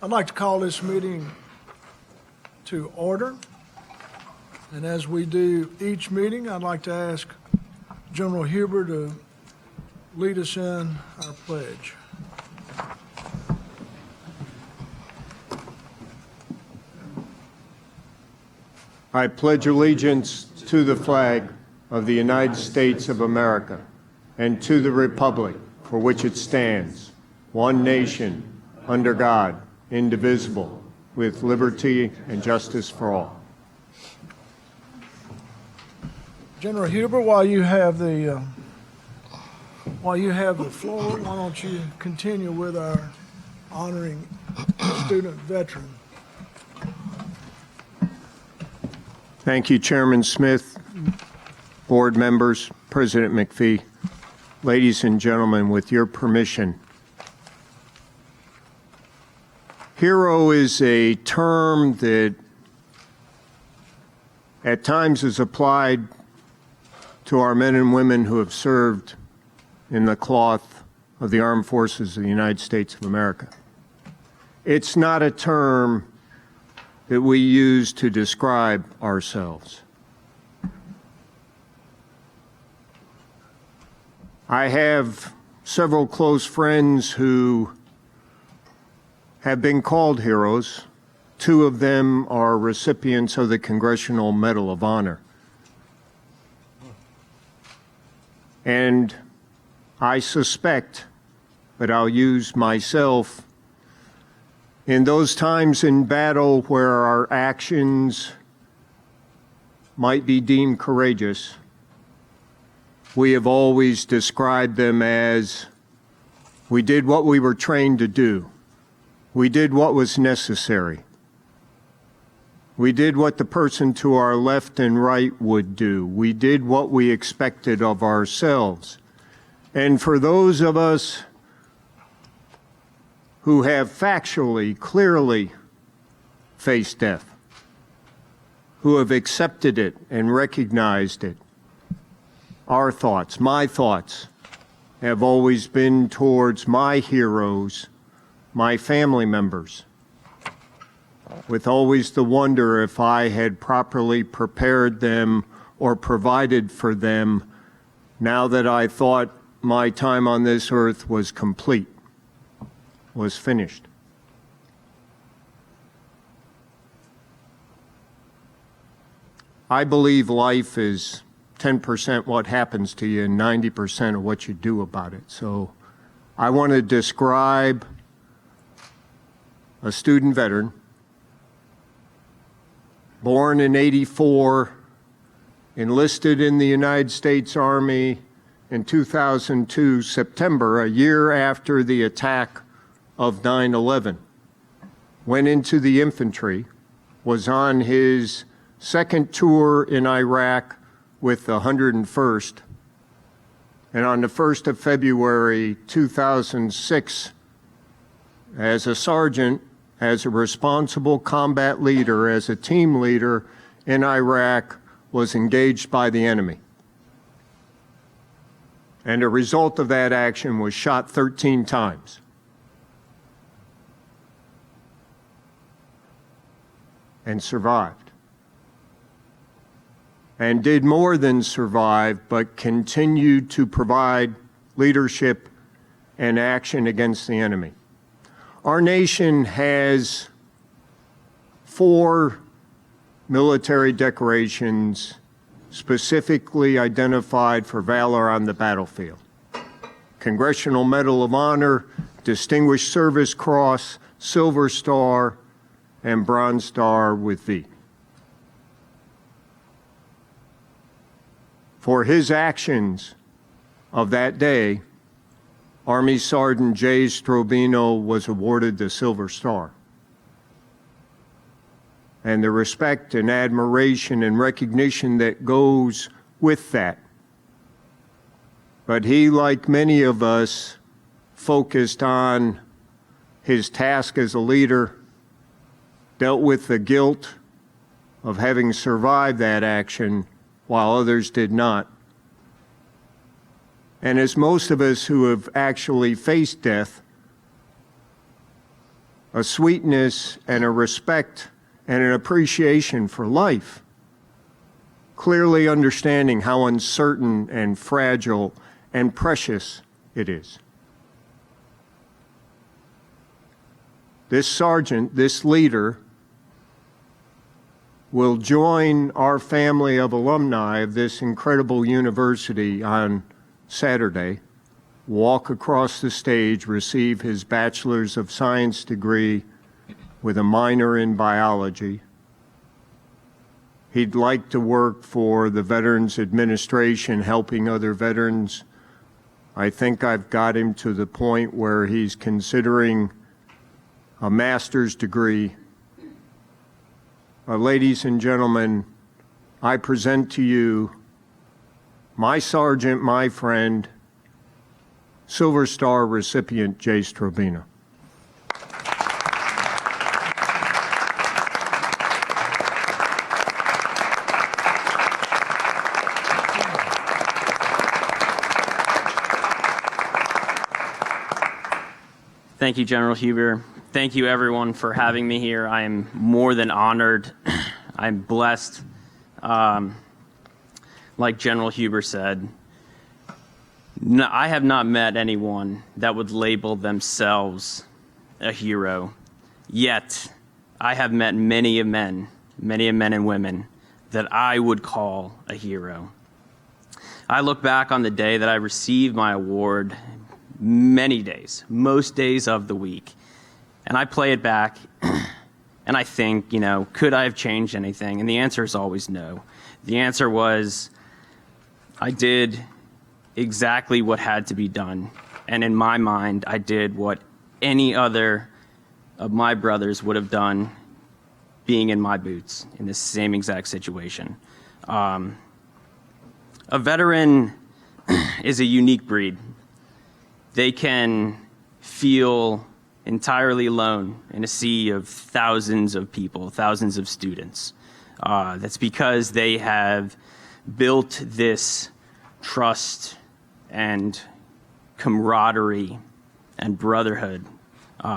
I'd like to call this meeting to order. And as we do each meeting, I'd like to ask General Huber to lead us in our pledge. I pledge allegiance to the flag of the United States of America and to the republic for which it stands, one nation, under God, indivisible, with liberty and justice for all. General Huber, while you have the floor, why don't you continue with our honoring student veteran. Thank you, Chairman Smith, board members, President McPhee. Ladies and gentlemen, with your permission, hero is a term that at times is applied to our men and women who have served in the cloth of the armed forces of the United States of America. It's not a term that we use to describe ourselves. I have several close friends who have been called heroes. Two of them are recipients of the Congressional Medal of Honor. And I suspect, but I'll use myself, in those times in battle where our actions might be deemed courageous, we have always described them as we did what we were trained to do. We did what was necessary. We did what the person to our left and right would do. We did what we expected of ourselves. And for those of us who have factually, clearly faced death, who have accepted it and recognized it, our thoughts, my thoughts, have always been towards my heroes, my family members, with always the wonder if I had properly prepared them or provided for them now that I thought my time on this earth was complete, was finished. I believe life is 10% what happens to you and 90% of what you do about it. So I want to describe a student veteran, born in '84, enlisted in the United States Army in 2002, September, a year after the attack of 9/11, went into the infantry, was on his second tour in Iraq with the 101st, and on the 1st of February 2006, as a sergeant, as a responsible combat leader, as a team leader in Iraq, was engaged by the enemy. And a result of that action was shot 13 times. And survived. And did more than survive, but continued to provide leadership and action against the enemy. Our nation has 4 military decorations specifically identified for valor on the battlefield. Congressional Medal of Honor, Distinguished Service Cross, Silver Star, and Bronze Star with V. For his actions of that day, Army Sergeant Jay Strobino was awarded the Silver Star. And the respect and admiration and recognition that goes with that. But he, like many of us, focused on his task as a leader, dealt with the guilt of having survived that action while others did not. And as most of us who have actually faced death a sweetness and a respect and an appreciation for life, clearly understanding how uncertain and fragile and precious it is. This sergeant, this leader, will join our family of alumni of this incredible university on Saturday, walk across the stage, receive his Bachelor's of Science degree with a minor in biology. He'd like to work for the Veterans Administration, helping other veterans. I think I've got him to the point where he's considering a master's degree. Ladies and gentlemen, I present to you my sergeant, my friend, Silver Star recipient Jay Strobina. Thank you, General Huber. Thank you, everyone, for having me here. I am more than honored. I'm blessed. Like General Huber said, no, I have not met anyone that would label themselves a hero. Yet, I have met many men and women that I would call a hero. I look back on the day that I received my award many days, most days of the week, and I play it back and I think, could I have changed anything? And the answer is always no. The answer was, I did exactly what had to be done. And in my mind, I did what any other of my brothers would have done being in my boots in the same exact situation. A veteran is a unique breed. They can feel entirely alone in a sea of thousands of people, thousands of students. That's because they have built this trust and camaraderie and brotherhood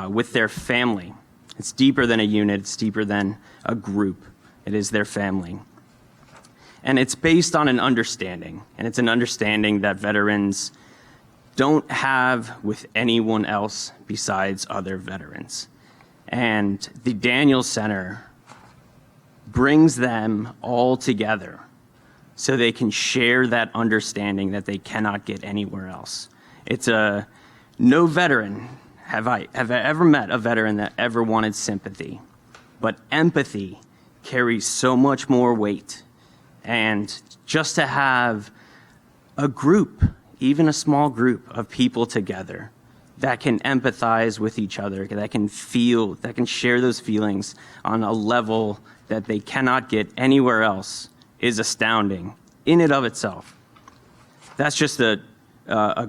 with their family. It's deeper than a unit. It's deeper than a group. It is their family. And it's based on an understanding. And it's an understanding that veterans don't have with anyone else besides other veterans. And the Daniel Center brings them all together so they can share that understanding that they cannot get anywhere else. No veteran have I ever met a veteran that ever wanted sympathy, but empathy carries so much more weight. And just to have a group, even a small group of people together that can empathize with each other, that can feel, that can share those feelings on a level that they cannot get anywhere else is astounding in and of itself. That's just a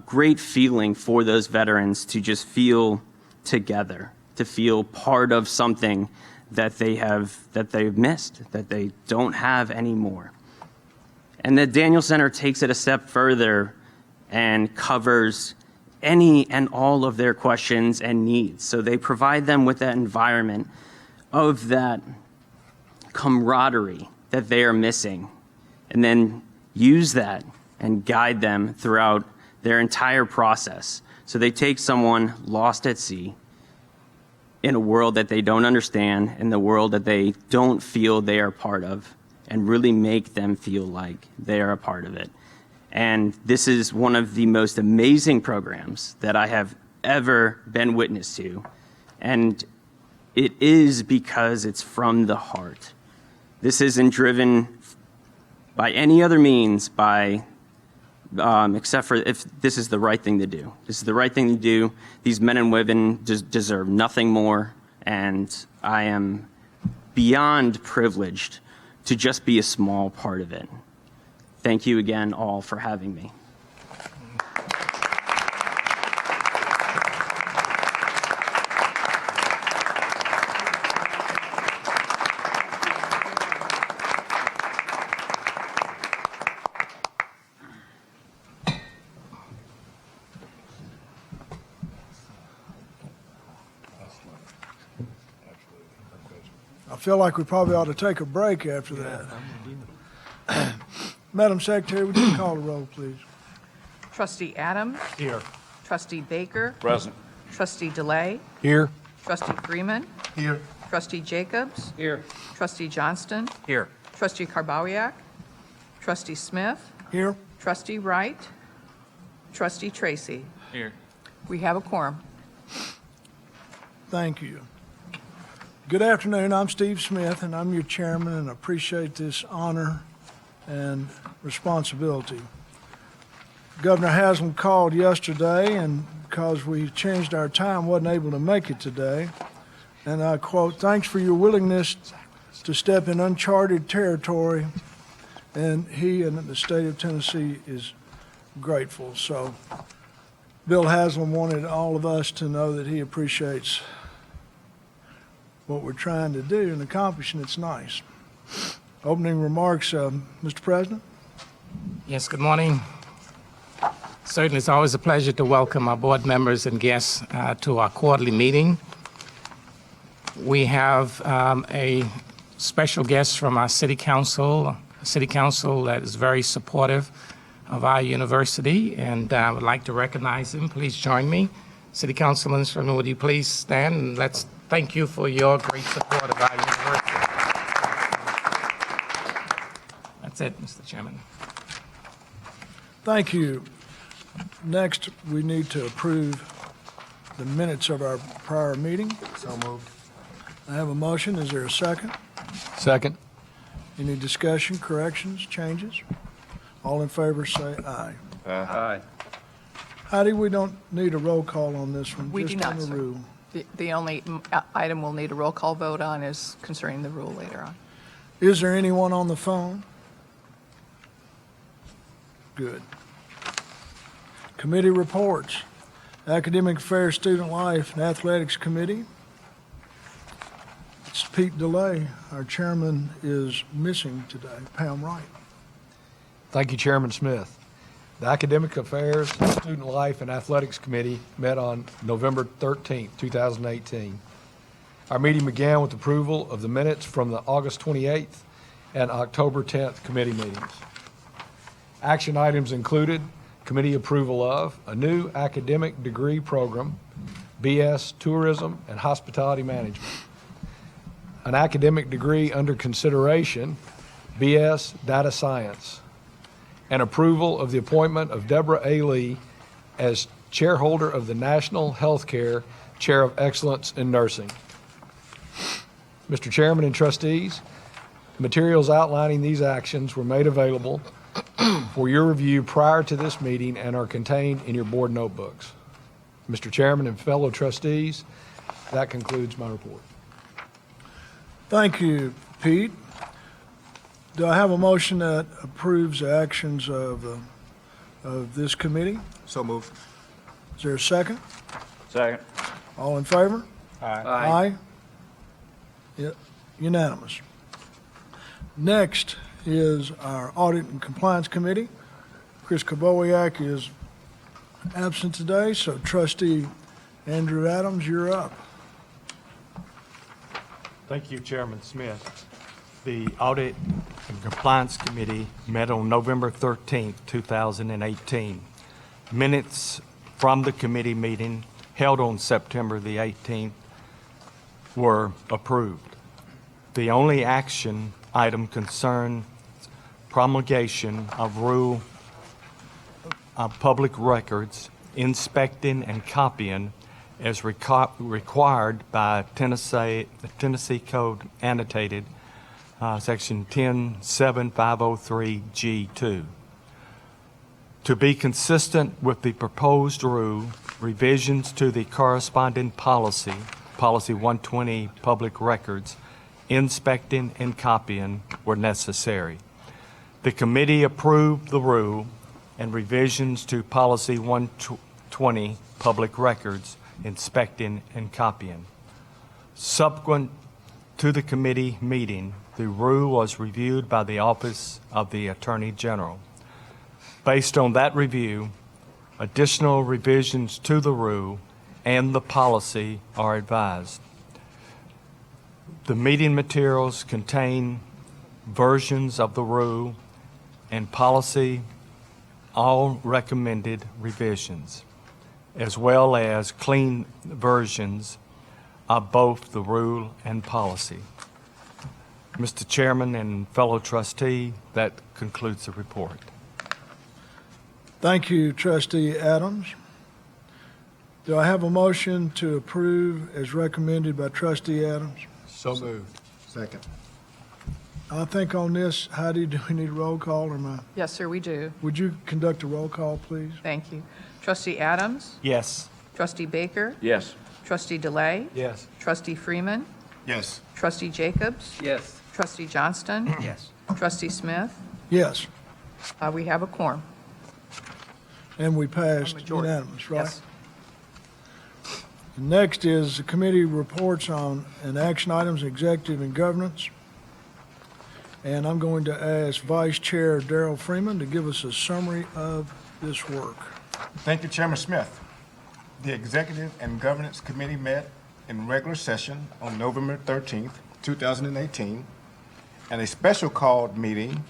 great feeling for those veterans to just feel together, to feel part of something that they've missed, that they don't have anymore. And the Daniel Center takes it a step further and covers any and all of their questions and needs. So they provide them with that environment of that camaraderie that they are missing, and then use that and guide them throughout their entire process. So they take someone lost at sea in a world that they don't understand, in the world that they don't feel they are part of, and really make them feel like they are a part of it. And this is one of the most amazing programs that I have ever been witness to. And it is because it's from the heart. This isn't driven by any other means, except for if this is the right thing to do. This is the right thing to do. These men and women deserve nothing more, and I am beyond privileged to just be a small part of it. Thank you again all for having me. feel like we probably ought to take a break after that. Madam Secretary, would you call the roll, please? Trustee Adams. Here. Trustee Baker. Present. Trustee DeLay. Here. Trustee Freeman. Here. Trustee Jacobs. Here. Trustee Johnston. Here. Trustee Karbawiak. Trustee Smith. Here? Trustee Wright. Trustee Tracy. Here. We have a quorum. Thank you. Good afternoon. I'm Steve Smith, and I'm your chairman, and appreciate this honor and responsibility. Governor Haslam called yesterday, and because we changed our time, wasn't able to make it today. And I quote, "Thanks for your willingness to step in uncharted territory," and he and the state of Tennessee is grateful. So Bill Haslam wanted all of us to know that he appreciates what we're trying to do and accomplish, and it's nice. Opening remarks, Mr. President? Yes, good morning. Certainly, it's always a pleasure to welcome our board members and guests to our quarterly meeting. We have a special guest from our city council, a city council that is very supportive of our university, and I would like to recognize him. Please join me. City Councilman, would you please stand, and let's thank you for your great support of our university. That's it, Mr. Chairman. Thank you. Next, we need to approve the minutes of our prior meeting. So moved. I have a motion. Is there a second? Second. Any discussion, corrections, changes? All in favor say aye. Aye. Heidi, we don't need a roll call on this one. We do just on not, the sir. rule. The only item we'll need a roll call vote on is concerning the rule later on. Is there anyone on the phone? Good. Committee reports. Academic Affairs, Student Life, and Athletics Committee. It's Pete DeLay. Our chairman is missing today. Pam Wright. Thank you, Chairman Smith. The Academic Affairs, Student Life, and Athletics Committee met on November 13th, 2018. Our meeting began with approval of the minutes from the August 28th and October 10th committee meetings. Action items included committee approval of a new academic degree program, BS Tourism and Hospitality Management, an academic degree under consideration, BS Data Science, and approval of the appointment of Deborah A. Lee as chairholder of the National Healthcare Chair of Excellence in Nursing. Mr. Chairman and trustees, materials outlining these actions were made available for your review prior to this meeting and are contained in your board notebooks. Mr. Chairman and fellow trustees, that concludes my report. Thank you, Pete. Do I have a motion that approves the actions of this committee? So moved. Is there a second? Second. All in favor? Aye. Aye. Yeah, unanimous. Next is our Audit and Compliance Committee. Chris Karbawiak is absent today, so Trustee Andrew Adams, you're up. Thank you, Chairman Smith. The Audit and Compliance Committee met on November 13th, 2018. Minutes from the committee meeting held on September the 18th were approved. The only action item concerned promulgation of rule of public records, inspecting and copying as required by Tennessee Code Annotated Section 107-503G2. To be consistent with the proposed rule, revisions to the corresponding policy, Policy 120 Public Records, inspecting and copying were necessary. The committee approved the rule and revisions to Policy 120 Public Records, inspecting and copying. Subsequent to the committee meeting, the rule was reviewed by the Office of the Attorney General. Based on that review, additional revisions to the rule and the policy are advised. The meeting materials contain versions of the rule and policy, all recommended revisions, as well as clean versions of both the rule and policy. Mr. Chairman and fellow trustee, that concludes the report. Thank you, Trustee Adams. Do I have a motion to approve as recommended by Trustee Adams? So moved. Second. I think on this, Heidi, do we need a roll call or am I? Yes, sir, we do. Would you conduct a roll call, please? Thank you. Trustee Adams? Yes. Trustee Baker? Yes. Trustee DeLay? Yes. Trustee Freeman? Yes. Trustee Jacobs? Yes. Trustee Johnston? Yes. Trustee Smith? Yes, We have a quorum. and we passed Majority. unanimous, right? Yes. Next is the committee reports on and action items, executive and governance. And I'm going to ask Vice Chair Darrell Freeman to give us a summary of this work. Thank you, Chairman Smith. The Executive and Governance Committee met in regular session on November 13th, 2018, and a special called meeting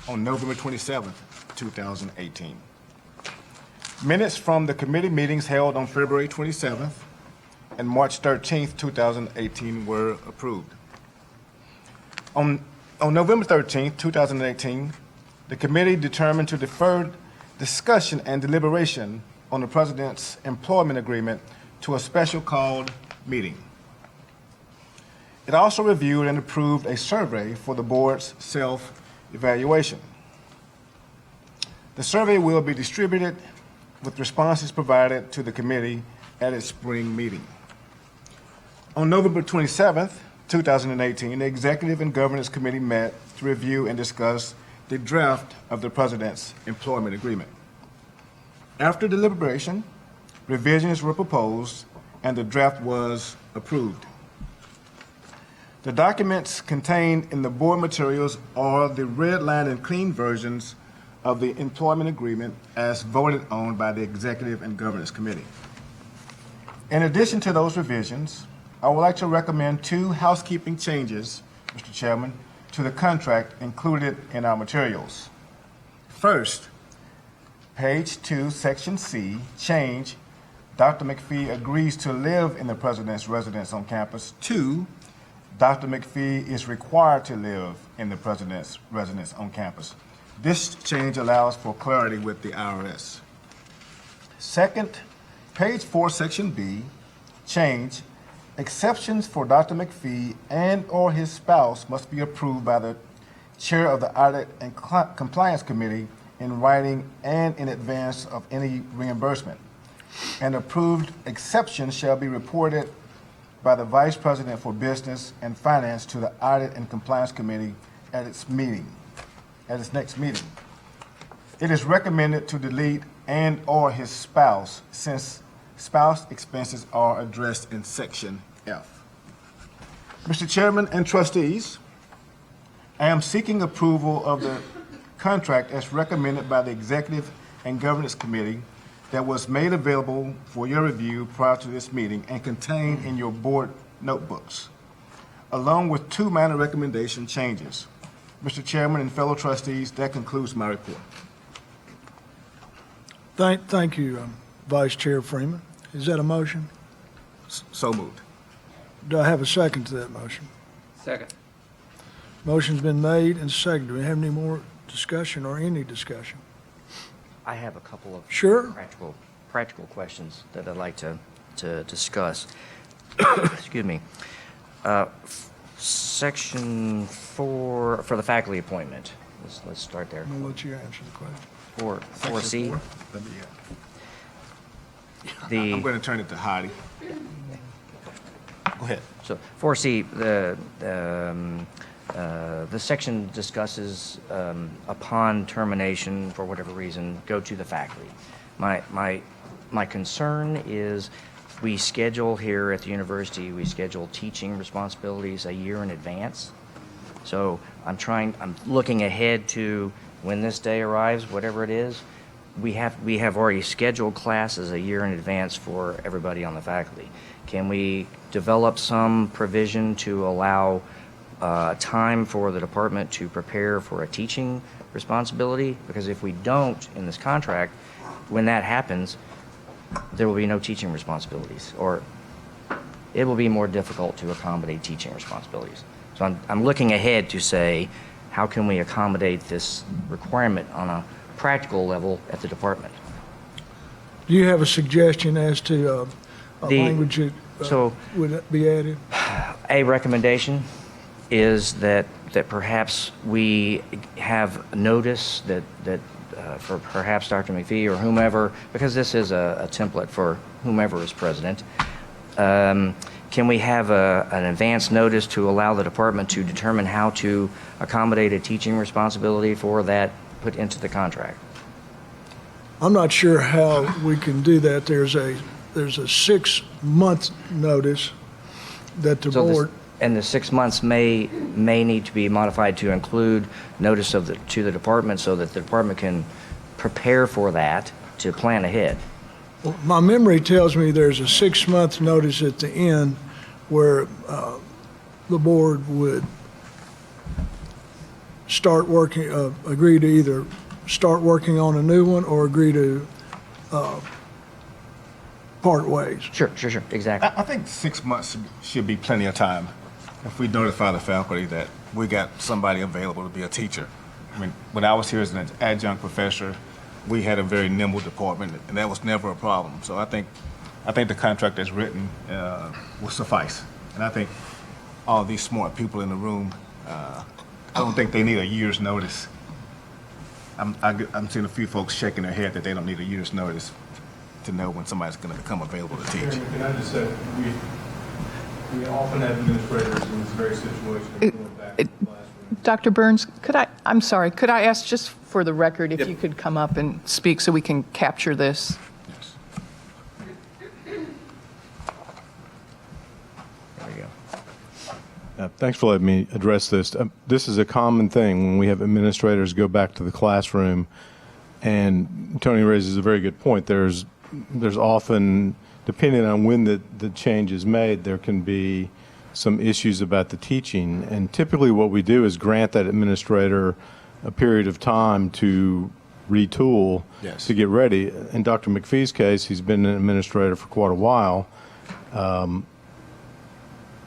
on November 27th, 2018. Minutes from the committee meetings held on February 27th and March 13th, 2018 were approved. On November 13th, 2018, the committee determined to defer discussion and deliberation on the President's employment agreement to a special called meeting. It also reviewed and approved a survey for the board's self-evaluation. The survey will be distributed with responses provided to the committee at its spring meeting. On November 27th, 2018, the Executive and Governance Committee met to review and discuss the draft of the President's employment agreement. After deliberation, revisions were proposed and the draft was approved. The documents contained in the board materials are the red line and clean versions of the employment agreement as voted on by the Executive and Governance Committee. In addition to those revisions, I would like to recommend two housekeeping changes, Mr. Chairman, to the contract included in our materials. First, page 2, section C, change, Dr. McPhee agrees to live in the President's residence on campus, to Dr. McPhee is required to live in the President's residence on campus. This change allows for clarity with the IRS. Second, page 4, section B, change, exceptions for Dr. McPhee and/or his spouse must be approved by the chair of the Audit and Compliance Committee in writing and in advance of any reimbursement. An approved exception shall be reported by the Vice President for Business and Finance to the Audit and Compliance Committee at its next meeting. It is recommended to delete and/or his spouse, since spouse expenses are addressed in section F. Mr. Chairman and trustees, I am seeking approval of the contract as recommended by the Executive and Governance Committee that was made available for your review prior to this meeting and contained in your board notebooks, along with two minor recommendation changes. Mr. Chairman and fellow trustees, that concludes my report. Thank you, Vice Chair Freeman. Is that a motion? So moved. Do I have a second to that motion? Second. Motion's been made and seconded. Do we have any more discussion or any discussion? I have a couple of Sure. practical questions that I'd like to discuss. Excuse me. Section 4 for the faculty appointment. Let's start there. I'm going to let you answer the question. 4C. Let me, The I'm going to turn it to Heidi. Go ahead. So 4C, the section discusses upon termination, for whatever reason, go to the faculty. My concern is we schedule here at the university, we schedule teaching responsibilities a year in advance. So I'm looking ahead to when this day arrives, whatever it is. We have already scheduled classes a year in advance for everybody on the faculty. Can we develop some provision to allow time for the department to prepare for a teaching responsibility? Because if we don't in this contract, when that happens, there will be no teaching responsibilities, or it will be more difficult to accommodate teaching responsibilities. So I'm looking ahead to say, how can we accommodate this requirement on a practical level at the department? Do you have a suggestion as to a language that so- would be added? A recommendation is that perhaps we have notice that for perhaps Dr. McPhee or whomever, because this is a template for whomever is president, can we have an advance notice to allow the department to determine how to accommodate a teaching responsibility for that put into the contract? I'm not sure how we can do that. There's a 6-month notice that the So this- board, And the 6 months may need to be modified to include notice to the department so that the department can prepare for that, to plan ahead. my memory tells me there's a 6-month notice at the end where the board would start working, agree to either start working on a new one or agree to part ways. Sure, exactly. I think 6 months should be plenty of time if we notify the faculty that we got somebody available to be a teacher. I mean, when I was here as an adjunct professor, we had a very nimble department, and that was never a problem. So I think the contract that's written will suffice. And I think all these smart people in the room, I don't think they need a year's notice. I'm seeing a few folks shaking their head that they don't need a year's notice to know when somebody's going to become available to teach. Can I just say, we often have administrators in this very situation going back to the classroom. Dr. Burns, could I ask just for the record if you could come up and speak so we can capture this? There we go. Thanks for letting me address this. This is a common thing when we have administrators go back to the classroom, and Tony raises a very good point. There's often, depending on when the change is made, there can be some issues about the teaching. And typically what we do is grant that administrator a period of time to retool, Yes. to get ready. In Dr. McPhee's case, he's been an administrator for quite a while.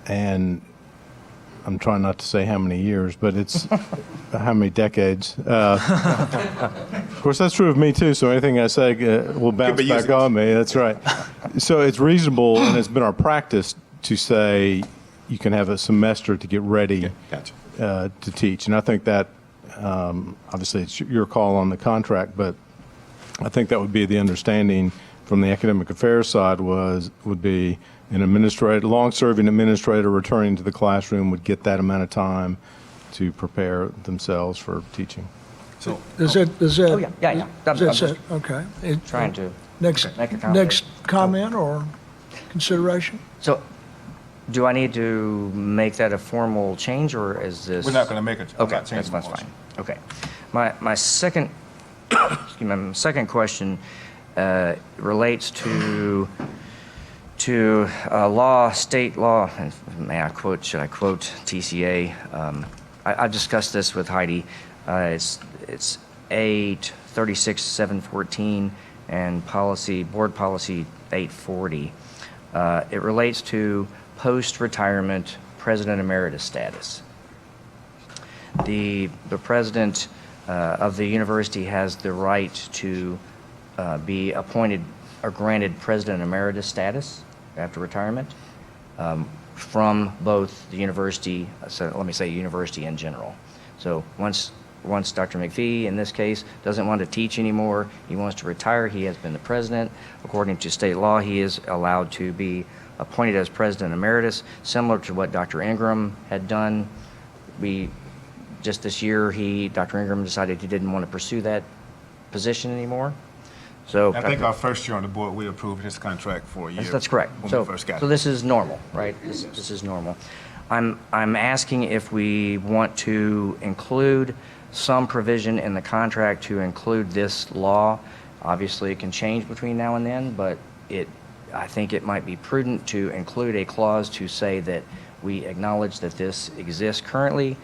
And I'm trying not to say how many years, but it's how many decades. Of course, that's true of me too, so anything I say will bounce be back used. on me. That's right. So it's reasonable, and it's been our practice to say you can have a semester to get ready Gotcha. to teach. And I think that, obviously, it's your call on the contract, but I think that would be the understanding from the academic affairs side would be an administrator, long-serving administrator returning to the classroom would get that amount of time to prepare themselves for teaching. So, Does that? Oh, yeah. I'm Does that just okay. trying to Next, make a comment. next comment or consideration? So, do I need to make that a formal change, or is this? we're not going to make it. Okay, that's fine. Okay. My second, excuse me, my second question relates to state law, and should I quote TCA? I discussed this with Heidi. It's 836-714 and board policy 840. It relates to post-retirement president emeritus status. The president of the university has the right to be appointed or granted president emeritus status after retirement from both the university, so let me say university in general. So once Dr. McPhee, in this case, doesn't want to teach anymore, he wants to retire, he has been the president. According to state law, he is allowed to be appointed as president emeritus, similar to what Dr. Ingram had done. Just this year, Dr. Ingram decided he didn't want to pursue that position anymore. So I think our first year on the board, we approved his contract for a year. that's correct. When So we first got so it. this is normal, right? This is normal. I'm asking if we want to include some provision in the contract to include this law. Obviously, it can change between now and then, but I think it might be prudent to include a clause to say that we acknowledge that this exists currently.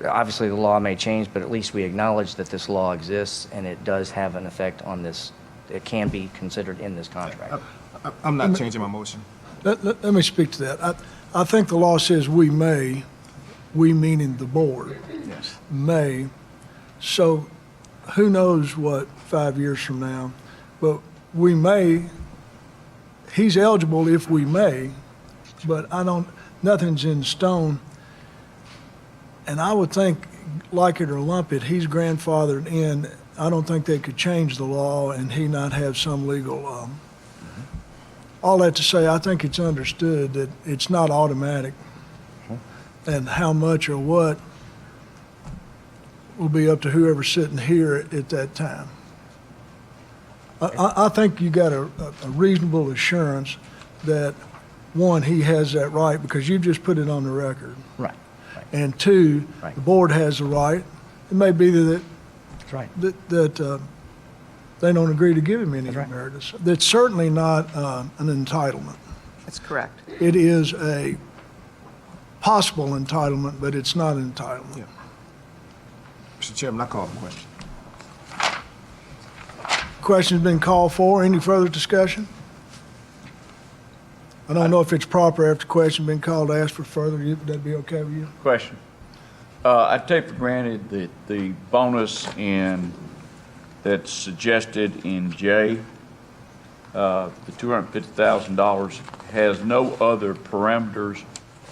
Obviously, the law may change, but at least we acknowledge that this law exists and it does have an effect on this. It can be considered in this contract. I'm not changing my motion. Let me speak to that. I think the law says we may, we meaning the board, Yes. may. So who knows what 5 years from now, but we may, he's eligible if we may, but nothing's in stone. And I would think, like it or lump it, he's grandfathered in. I don't think they could change the law and he not have some legal, all that to say, I think it's understood that it's not automatic. And how much or what will be up to whoever's sitting here at that time. I think you got a reasonable assurance that, one, he has that right because you just put it on the record. Right. And two, Right. the board has the right. It may be that That's right. that they don't agree to give him any That's right. emeritus. That's certainly not an entitlement. That's correct. It is a possible entitlement, but it's not an entitlement. Yeah. Mr. Chairman, I call the question. Question's been called for. Any further discussion? I don't know if it's proper after question been called to ask for further. Would that be okay with you? Question. I take for granted that the bonus that's suggested in J, the $250,000, has no other parameters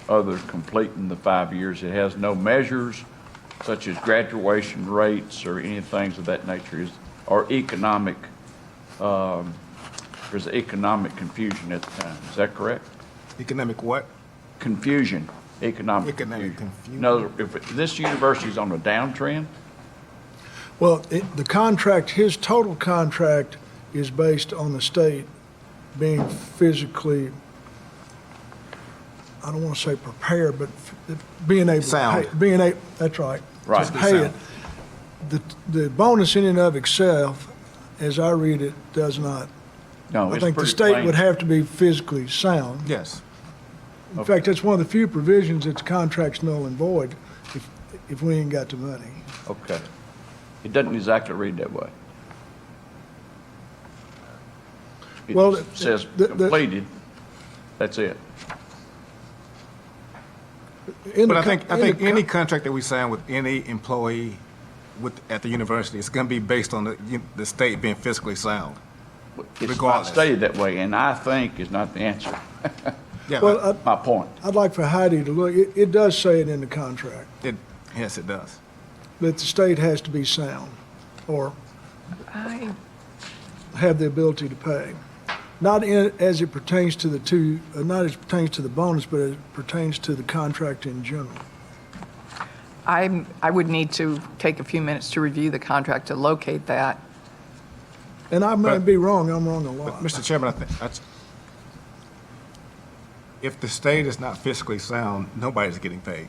other than completing the 5 years. It has no measures such as graduation rates or any things of that nature, or economic, there's economic confusion at the time. Is that correct? Economic what? Confusion, economic Economic confusion. No, if this university's on a downtrend, Well, the contract, his total contract is based on the state being physically, I don't want to say prepared, but being able to Sound. pay. Being able, that's right. Right. To pay it. Sound. The bonus in and of itself, as I read it, does not. no, I it's think the pretty state plain. would have to be physically sound. Yes. In fact, that's one of the few provisions that's contract's null and void if we ain't got the money. Okay. It doesn't exactly read that way. It Well, just says the- completed, that's it. In But the I think con- in the any con- contract that we sign with any employee at the university, it's going to be based on the state being fiscally sound. It's not Regardless. stated that way, and I think is not the answer. Yeah, Well, My point. I'd like for Heidi to look, it does say it in the contract, yes, it does. that the state has to be sound or I, have the ability to pay. Not as it pertains to not as it pertains to the bonus, but as it pertains to the contract in general. I would need to take a few minutes to review the contract to locate that. And I might But- be wrong, I'm wrong a But, lot. Mr. Chairman, I think if the state is not fiscally sound, nobody's getting paid.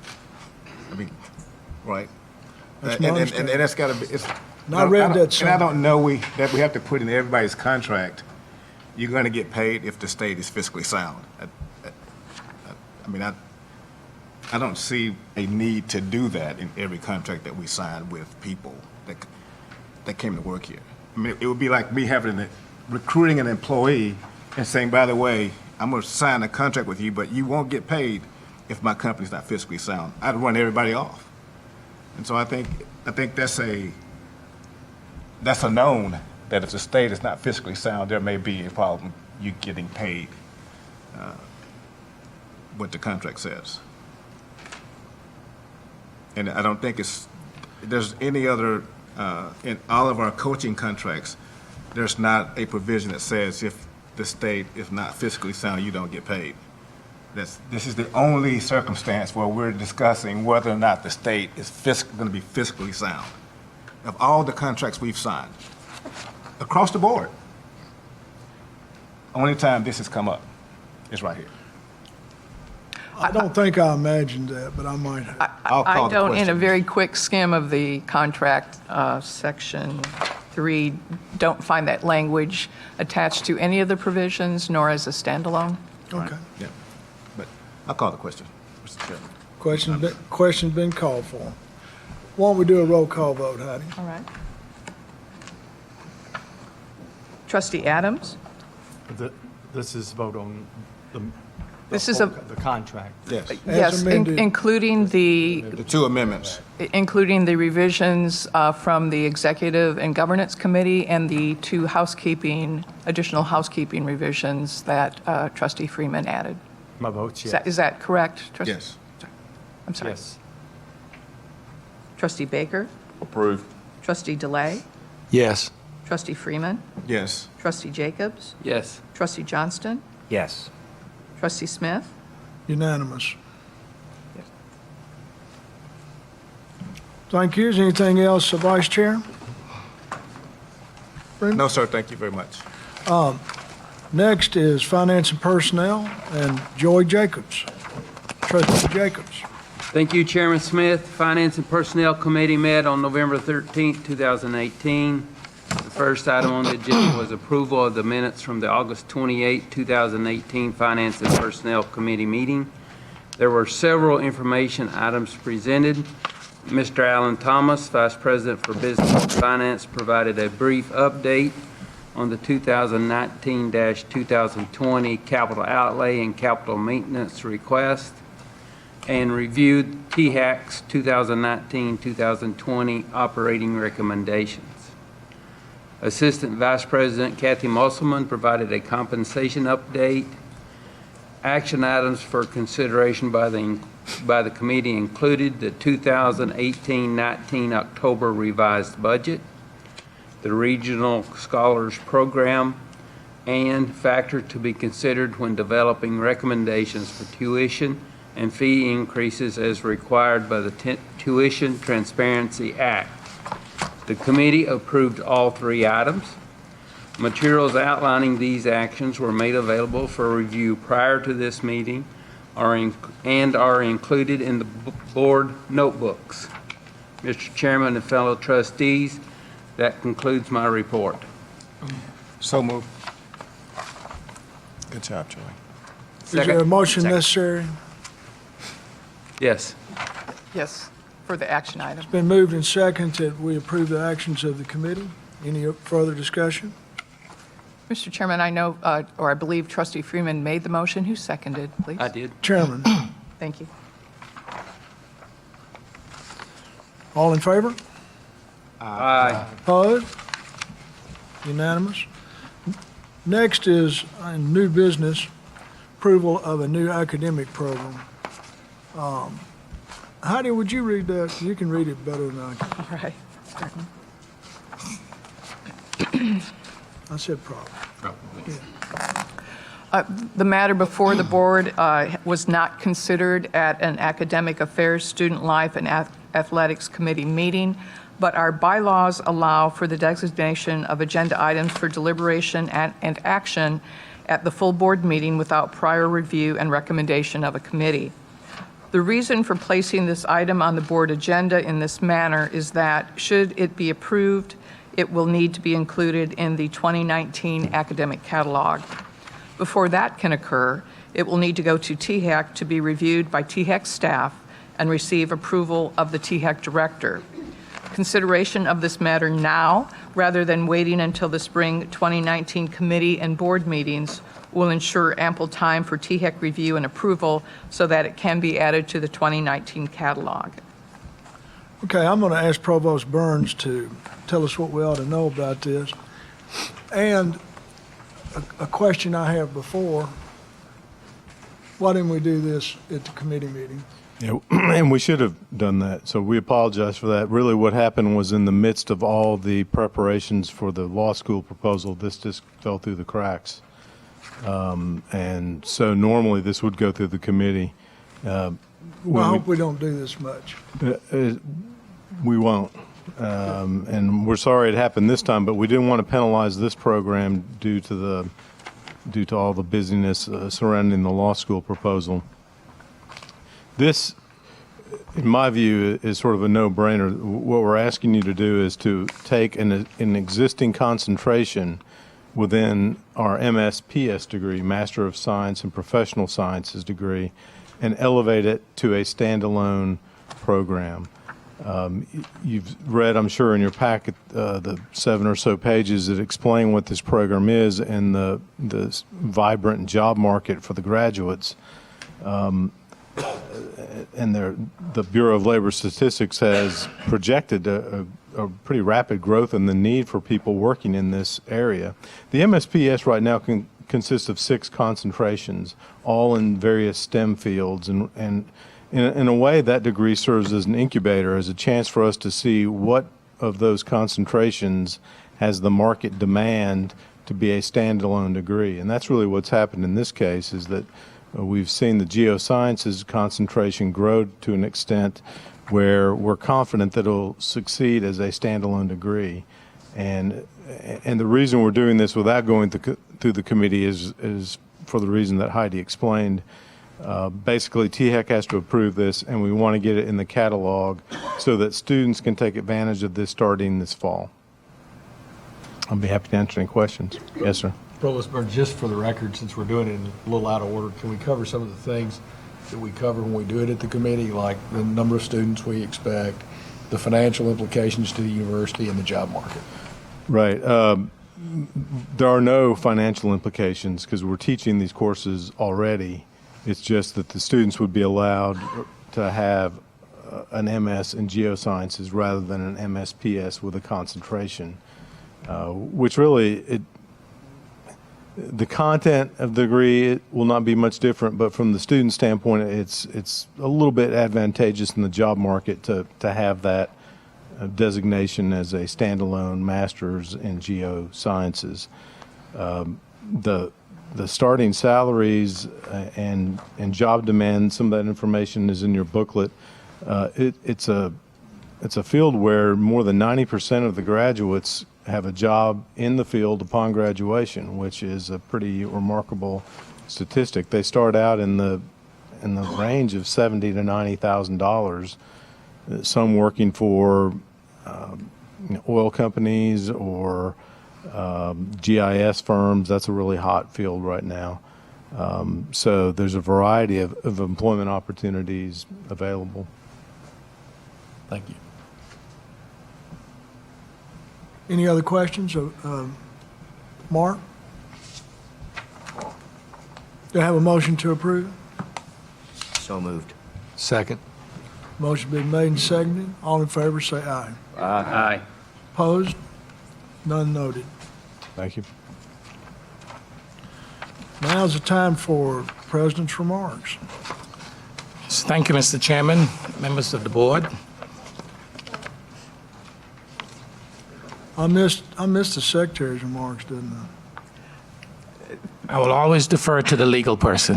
I mean, right? That's And my and understanding. that's got to be, And I read that And I somewhere. don't know that we have to put in everybody's contract, you're going to get paid if the state is fiscally sound. I mean, I don't see a need to do that in every contract that we sign with people that came to work here. I mean, it would be like me recruiting an employee and saying, by the way, I'm going to sign a contract with you, but you won't get paid if my company's not fiscally sound. I'd run everybody off. And so I think that's a known, that if the state is not fiscally sound, there may be a problem you getting paid what the contract says. And I don't think there's any other, in all of our coaching contracts, there's not a provision that says if the state is not fiscally sound, you don't get paid. This is the only circumstance where we're discussing whether or not the state is going to be fiscally sound. Of all the contracts we've signed, across the board, only time this has come up is right here. I don't think I imagined that, but I might have. I'll call I the don't, in a question. very quick skim of the contract, Section 3, don't find that language attached to any of the provisions, nor as a standalone. Okay. Yeah, but I'll call the question, Mr. Chairman. Question's been called for. Why don't we do a roll call vote, Heidi? All right. Trustee Adams? This is vote on the This is the contract. Yes, Yes, amended. including the the two amendments. revisions from the Executive and Governance Committee and the two additional housekeeping revisions that Trustee Freeman added. My vote's Is yes. is that correct? Trustee? Yes. I'm sorry. Yes. Trustee Baker? Approved. Trustee DeLay? Yes. Trustee Freeman? Yes. Trustee Jacobs? Yes. Trustee Johnston? Yes. Trustee Smith? Unanimous. Thank you. Is there anything else, Vice Chair? No, sir, thank you very much. Next is Finance and Personnel, and Joy Jacobs. Trustee Jacobs. Thank you, Chairman Smith. Finance and Personnel Committee met on November 13th, 2018. The first item on the agenda was approval of the minutes from the August 28, 2018 Finance and Personnel Committee meeting. There were several information items presented. Mr. Alan Thomas, Vice President for Business and Finance, provided a brief update on the 2019-2020 capital outlay and capital maintenance request, and reviewed THAC's 2019-2020 operating recommendations. Assistant Vice President Kathy Musselman provided a compensation update. Action items for consideration by the committee included the 2018-19 October revised budget, the Regional Scholars Program, and factor to be considered when developing recommendations for tuition and fee increases as required by the Tuition Transparency Act. The committee approved all three items. Materials outlining these actions were made available for review prior to this meeting and are included in the board notebooks. Mr. Chairman and fellow trustees, that concludes my report. So moved. Good job, Joey. Is there a motion necessary? Yes. Yes, for the action item. Been moved and seconded that we approve the actions of the committee. Any further discussion? Mr. Chairman, I know, or I believe Trustee Freeman made the motion. Who seconded, please? I did. Chairman, Thank you. all in favor? Aye. Opposed? Unanimous. Next is new business, approval of a new academic program. Heidi, would you read that? You can read it better than I can. All right. Certainly. I said problem. The matter before the board was not considered at an Academic Affairs, Student Life, and Athletics Committee meeting, but our bylaws allow for the designation of agenda items for deliberation and action at the full board meeting without prior review and recommendation of a committee. The reason for placing this item on the board agenda in this manner is that, should it be approved, it will need to be included in the 2019 academic catalog. Before that can occur, it will need to go to THAC to be reviewed by THAC staff and receive approval of the THAC director. Consideration of this matter now, rather than waiting until the spring 2019 committee and board meetings, will ensure ample time for THAC review and approval so that it can be added to the 2019 catalog. Okay, I'm going to ask Provost Burns to tell us what we ought to know about this. And a question I have before, why didn't we do this at the committee meeting? Yeah, and we should have done that, so we apologize for that. Really, what happened was, in the midst of all the preparations for the law school proposal, this just fell through the cracks. And so normally this would go through the committee. Well, I hope we don't do this much. We won't. And we're sorry it happened this time, but we didn't want to penalize this program due to all the busyness surrounding the law school proposal. This, in my view, is sort of a no-brainer. What we're asking you to do is to take an existing concentration within our MSPS degree, Master of Science and Professional Sciences degree, and elevate it to a standalone program. You've read, I'm sure, in your packet the 7 or so pages that explain what this program is and the vibrant job market for the graduates. And the Bureau of Labor Statistics has projected a pretty rapid growth in the need for people working in this area. The MSPS right now consists of 6 concentrations, all in various STEM fields, and in a way that degree serves as an incubator, as a chance for us to see what of those concentrations has the market demand to be a standalone degree. And that's really what's happened in this case, is that we've seen the geosciences concentration grow to an extent where we're confident that it'll succeed as a standalone degree. And the reason we're doing this without going through the committee is for the reason that Heidi explained. Basically, THEC has to approve this, and we want to get it in the catalog so that students can take advantage of this starting this fall. I'll be happy to answer any questions. Yes, sir. Provost Burns, just for the record, since we're doing it in a little out of order, can we cover some of the things that we cover when we do it at the committee, like the number of students we expect, the financial implications to the university, and the job market? Right. There are no financial implications because we're teaching these courses already. It's just that the students would be allowed to have an MS in geosciences rather than an MSPS with a concentration, which really, the content of the degree will not be much different, but from the student standpoint, it's a little bit advantageous in the job market to have that designation as a standalone master's in geosciences. The starting salaries and job demand, some of that information is in your booklet. It's a field where more than 90% of the graduates have a job in the field upon graduation, which is a pretty remarkable statistic. They start out in the range of $70,000 to $90,000. Some working for oil companies or GIS firms. That's a really hot field right now. So there's a variety of employment opportunities available. Thank you. Any other questions? Mark? Do I have a motion to approve? So moved. Second. Motion been made and seconded. All in favor, say aye. Aye. Opposed? None noted. Thank you. Now's the time for President's remarks. Thank you, Mr. Chairman, members of the board. I missed the Secretary's remarks, didn't I? I will always defer to the legal person.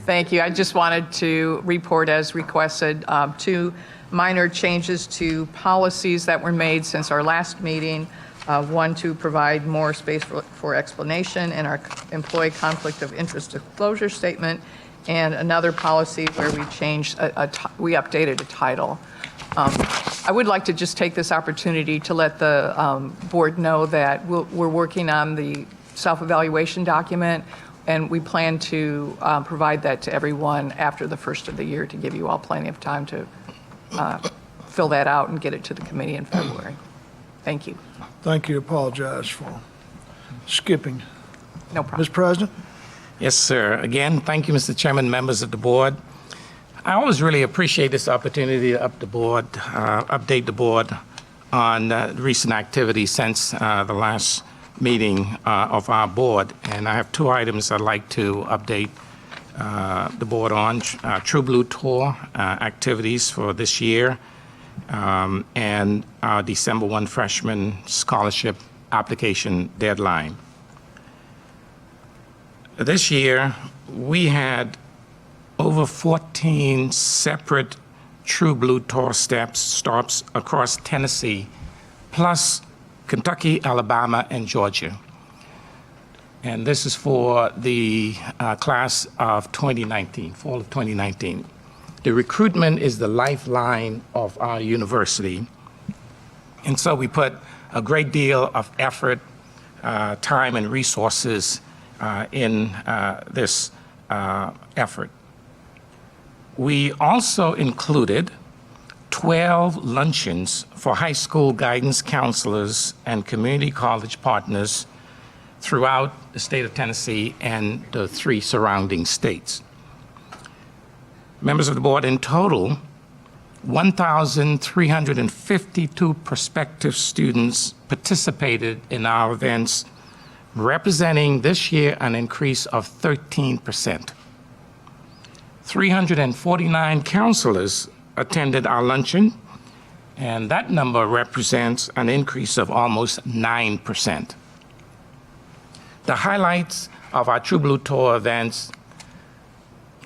Thank you. I just wanted to report, as requested, 2 minor changes to policies that were made since our last meeting. One, to provide more space for explanation in our employee conflict of interest disclosure statement, and another policy where we changed, we updated a title. I would like to just take this opportunity to let the board know that we're working on the self-evaluation document, and we plan to provide that to everyone after the first of the year to give you all plenty of time to fill that out and get it to the committee in February. Thank you. Thank you. Apologize for skipping. No problem. Mr. President? Yes, sir. Again, thank you, Mr. Chairman, members of the board. I always really appreciate this opportunity to update the board on recent activities since the last meeting of our board. And I have 2 items I'd like to update the board on. True Blue Tour activities for this year, and our December 1 freshman scholarship application deadline. This year, we had over 14 separate True Blue Tour stops across Tennessee, plus Kentucky, Alabama, and Georgia. And this is for the class of 2019, fall of 2019. The recruitment is the lifeline of our university. And so we put a great deal of effort, time, and resources in this effort. We also included 12 luncheons for high school guidance counselors and community college partners throughout the state of Tennessee and the 3 surrounding states. Members of the board, in total, 1,352 prospective students participated in our events, representing this year an increase of 13%. 349 counselors attended our luncheon, and that number represents an increase of almost 9%. The highlights of our True Blue Tour events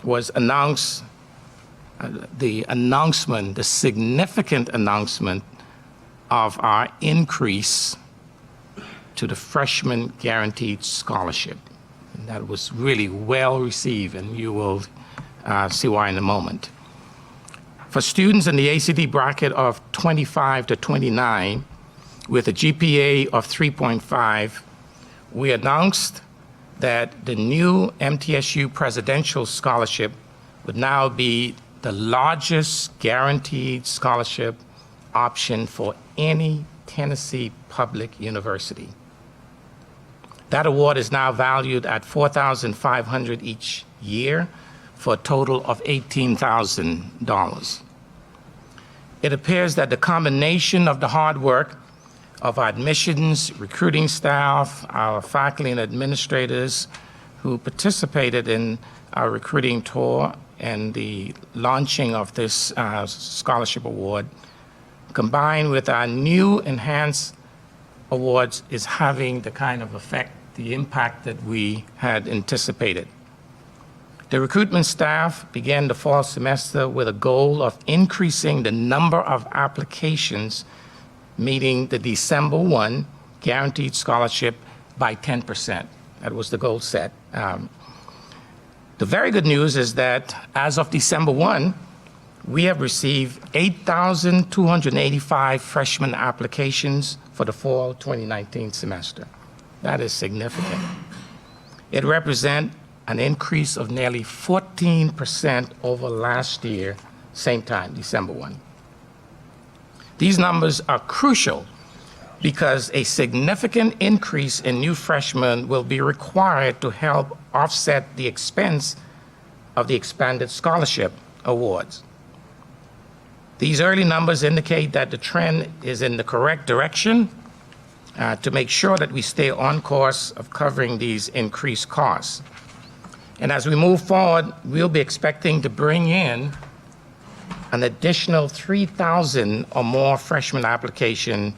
was the significant announcement of our increase to the freshman guaranteed scholarship. And that was really well received, and you will see why in a moment. For students in the ACT bracket of 25 to 29 with a GPA of 3.5, we announced that the new MTSU Presidential Scholarship would now be the largest guaranteed scholarship option for any Tennessee public university. That award is now valued at $4,500 each year for a total of $18,000. It appears that the combination of the hard work of our admissions, recruiting staff, our faculty and administrators who participated in our recruiting tour and the launching of this scholarship award, combined with our new enhanced awards, is having the kind of effect, the impact that we had anticipated. The recruitment staff began the fall semester with a goal of increasing the number of applications meeting the December 1 guaranteed scholarship by 10%. That was the goal set. The very good news is that as of December 1, we have received 8,285 freshman applications for the fall 2019 semester. That is significant. It represents an increase of nearly 14% over last year, same time, December 1. These numbers are crucial because a significant increase in new freshmen will be required to help offset the expense of the expanded scholarship awards. These early numbers indicate that the trend is in the correct direction to make sure that we stay on course of covering these increased costs. And as we move forward, we'll be expecting to bring in an additional 3,000 or more freshman applications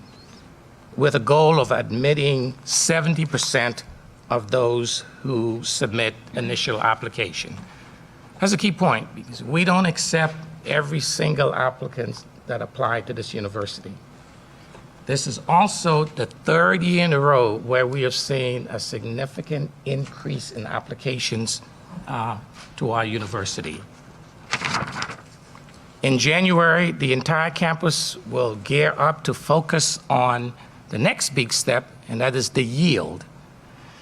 with a goal of admitting 70% of those who submit initial application. That's a key point because we don't accept every single applicant that applied to this university. This is also the 3rd year in a row where we have seen a significant increase in applications to our university. In January, the entire campus will gear up to focus on the next big step, and that is the yield.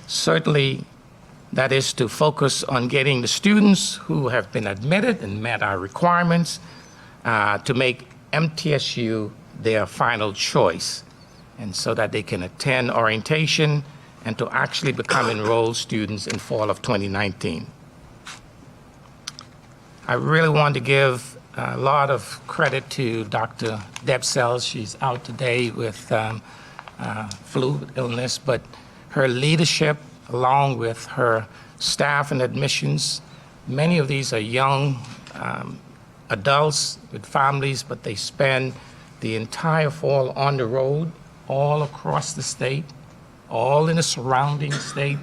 Certainly, that is to focus on getting the students who have been admitted and met our requirements to make MTSU their final choice, and so that they can attend orientation and to actually become enrolled students in fall of 2019. I really want to give a lot of credit to Dr. Deb Sells. She's out today with flu illness, but her leadership, along with her staff and admissions, many of these are young adults with families, but they spend the entire fall on the road, all across the state, all in the surrounding state,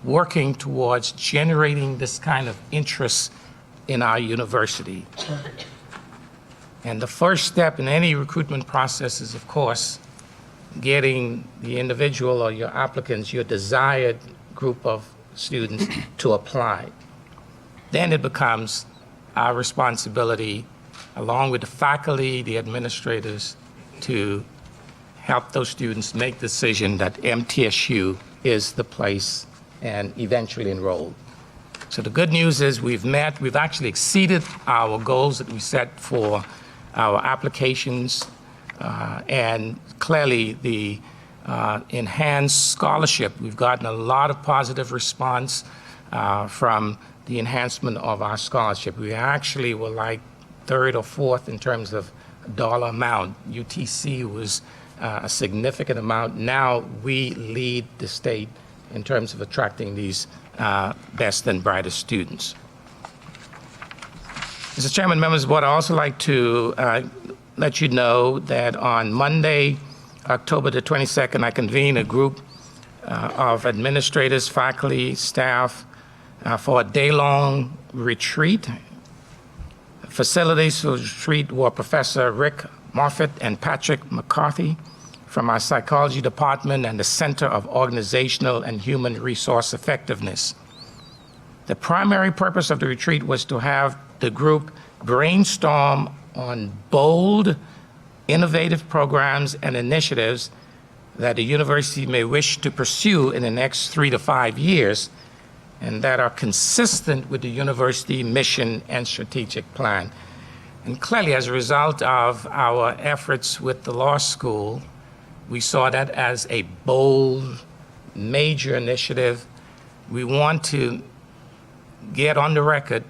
working towards generating this kind of interest in our university. And the first step in any recruitment process is, of course, getting the individual or your applicants, your desired group of students, to apply. then it becomes our responsibility, along with the faculty, the administrators, to help those students make the decision that MTSU is the place and eventually enroll. So the good news is we've actually exceeded our goals that we set for our applications, and clearly the enhanced scholarship, we've gotten a lot of positive response from the enhancement of our scholarship. We actually were like third or fourth in terms of dollar amount. UTC was a significant amount. Now we lead the state in terms of attracting these best and brightest students. Mr. Chairman, members of the board, I'd also like to let you know that on Monday, October the 22nd, I convened a group of administrators, faculty, staff for a day-long retreat. Facilities for the retreat were Professor Rick Moffitt and Patrick McCarthy from our psychology department and the Center of Organizational and Human Resource Effectiveness. The primary purpose of the retreat was to have the group brainstorm on bold, innovative programs and initiatives that the university may wish to pursue in the next 3 to 5 years and that are consistent with the university mission and strategic plan. And clearly, as a result of our efforts with the law school, we saw that as a bold, major initiative. We want to get on the record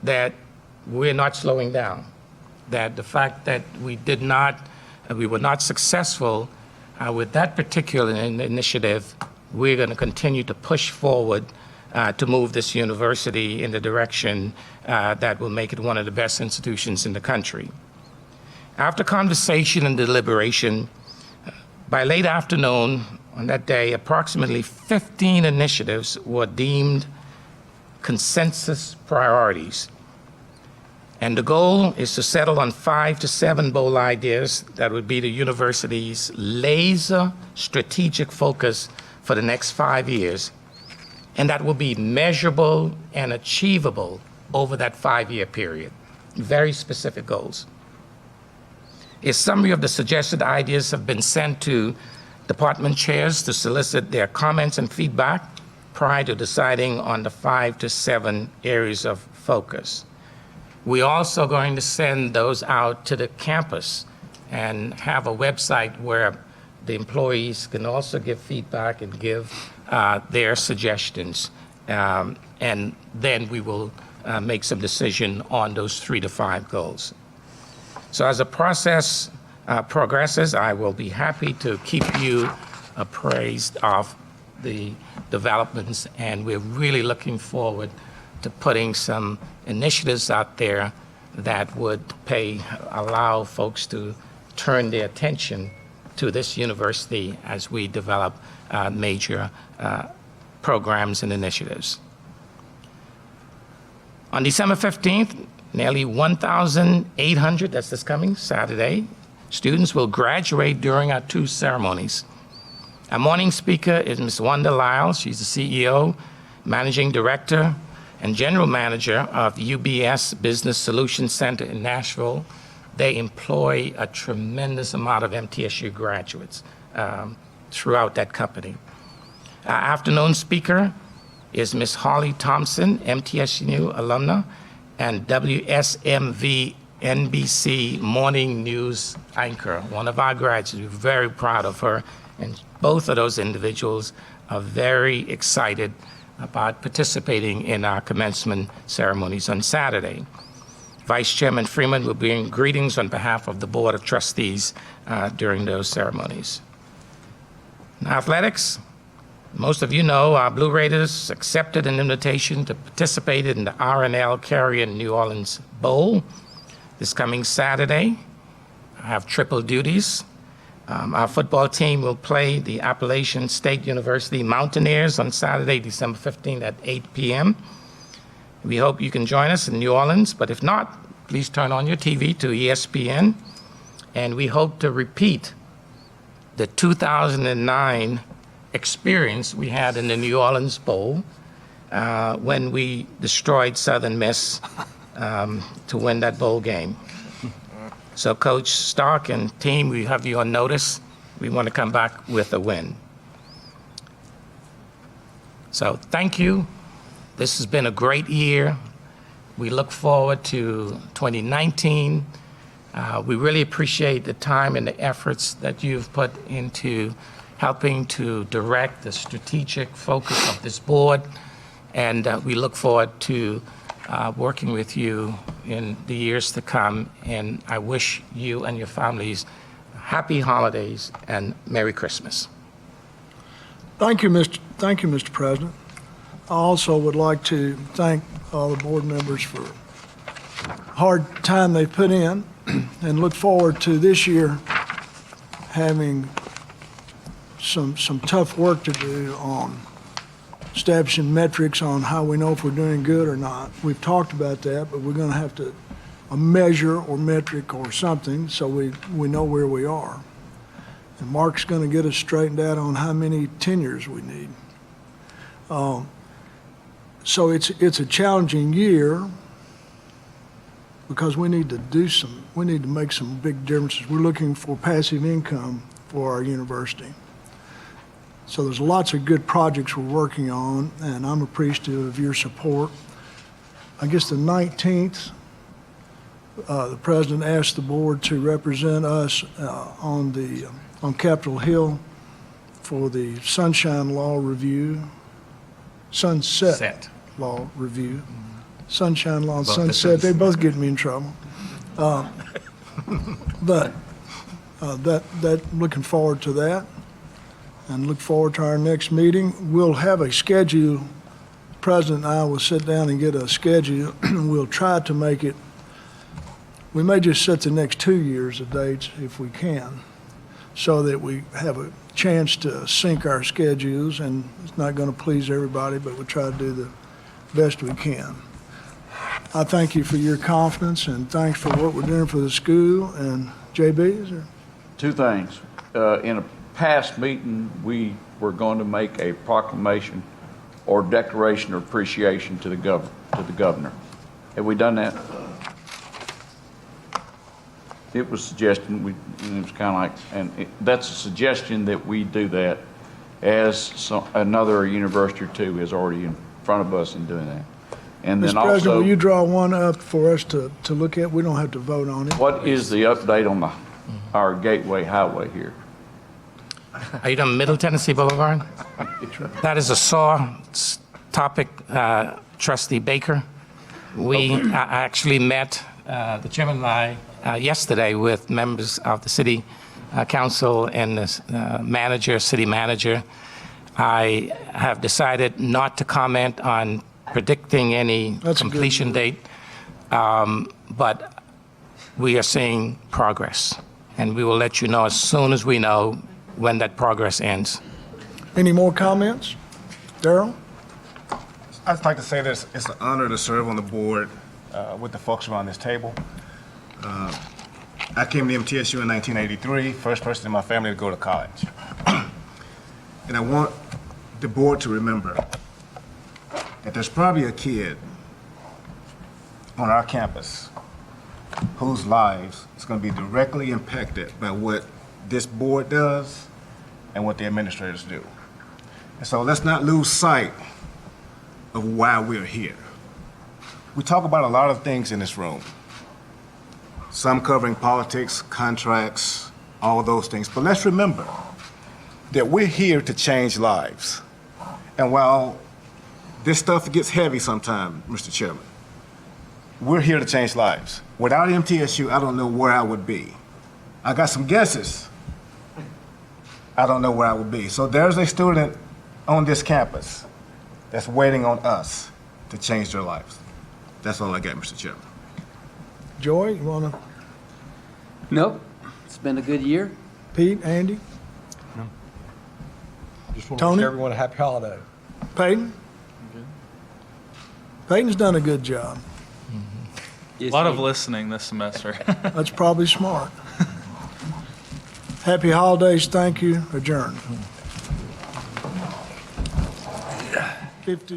that we're not slowing down, that the fact that we were not successful with that particular initiative, we're going to continue to push forward to move this university in the direction that will make it one of the best institutions in the country. After conversation and deliberation, by late afternoon on that day, approximately 15 initiatives were deemed consensus priorities. And the goal is to settle on 5 to 7 bold ideas that would be the university's laser strategic focus for the next 5 years, and that will be measurable and achievable over that 5-year period. Very specific goals. A summary of the suggested ideas have been sent to department chairs to solicit their comments and feedback prior to deciding on the 5 to 7 areas of focus. We're also going to send those out to the campus and have a website where the employees can also give feedback and give their suggestions. And then we will make some decision on those 3 to 5 goals. So as the process progresses, I will be happy to keep you appraised of the developments, and we're really looking forward to putting some initiatives out there that would allow folks to turn their attention to this university as we develop major programs and initiatives. On December 15th, nearly 1,800, that's this coming Saturday, students will graduate during our 2 ceremonies. Our morning speaker is Ms. Wanda Lyles. She's the CEO, Managing Director, and General Manager of the UBS Business Solutions Center in Nashville. They employ a tremendous amount of MTSU graduates throughout that company. Our afternoon speaker is Ms. Holly Thompson, MTSU alumna, and WSMV NBC morning news anchor, one of our graduates. We're very proud of her, and both of those individuals are very excited about participating in our commencement ceremonies on Saturday. Vice Chairman Freeman will bring greetings on behalf of the Board of Trustees during those ceremonies. In athletics, most of you know our Blue Raiders accepted an invitation to participate in the R&L Carrier New Orleans Bowl this coming Saturday. I have triple duties. Our football team will play the Appalachian State University Mountaineers on Saturday, December 15th at 8 p.m. We hope you can join us in New Orleans, but if not, please turn on your TV to ESPN, and we hope to repeat the 2009 experience we had in the New Orleans Bowl when we destroyed Southern Miss to win that bowl game. So Coach Stark and team, we have you on notice. We want to come back with a win. So thank you. This has been a great year. We look forward to 2019. We really appreciate the time and the efforts that you've put into helping to direct the strategic focus of this board. And we look forward to working with you in the years to come. And I wish you and your families happy holidays and Merry Christmas. Thank you, Mr. President. I also would like to thank all the board members for hard time they put in and look forward to this year having some tough work to do on establishing metrics on how we know if we're doing good or not. We've talked about that, but we're going to have to a measure or metric or something so we know where we are. And Mark's going to get us straightened out on how many tenures we need. So it's a challenging year because we need to make some big differences. We're looking for passive income for our university. So there's lots of good projects we're working on, and I'm appreciative of your support. I guess the 19th, the president asked the board to represent us on Capitol Hill for the Sunshine Law Review, Sunset Law Review. Sunshine Law and Sunset, they both get me in trouble. But looking forward to that and look forward to our next meeting. We'll have a schedule. The President and I will sit down and get a schedule. We'll try to make it, we may just set the next 2 years of dates if we can, so that we have a chance to sync our schedules, and it's not going to please everybody, but we'll try to do the best we can. I thank you for your confidence, and thanks for what we're doing for the school. And JB, is there? Two things. In a past meeting, we were going to make a proclamation or declaration of appreciation to the governor. Have we done that? It was suggested, it was kind of like, and that's a suggestion that we do that, as another university or two is already in front of us in doing that. And then Mr. President, also, will you draw one up for us to look at? We don't have to vote on it. what is the update on our Gateway Highway here? Are you done Middle Tennessee Boulevard? That is a sore topic, Trustee Baker. We actually met, the chairman and I, yesterday with members of the city council and the city manager. I have decided not to comment on predicting any completion date, but we are seeing progress, and we will let you know as soon as we know when that progress ends. Any more comments? Darrell? I'd just like to say this, it's an honor to serve on the board with the folks around this table. I came to MTSU in 1983, first person in my family to go to college. And I want the board to remember that there's probably a kid on our campus whose lives is going to be directly impacted by what this board does and what the administrators do. And so let's not lose sight of why we're here. We talk about a lot of things in this room, some covering politics, contracts, all those things. But let's remember that we're here to change lives. And while this stuff gets heavy sometimes, Mr. Chairman, we're here to change lives. Without MTSU, I don't know where I would be. I got some guesses. I don't know where I would be. So there's a student on this campus that's waiting on us to change their lives. That's all I got, Mr. Chairman. Joy, you want to? Nope. It's been a good year. Pete, Andy, Just want to Tony? wish everyone a happy holiday. Peyton? Peyton's done a good job. Yes, A lot he- of listening this semester. That's probably smart. Happy holidays. Thank you. Adjourned. 50.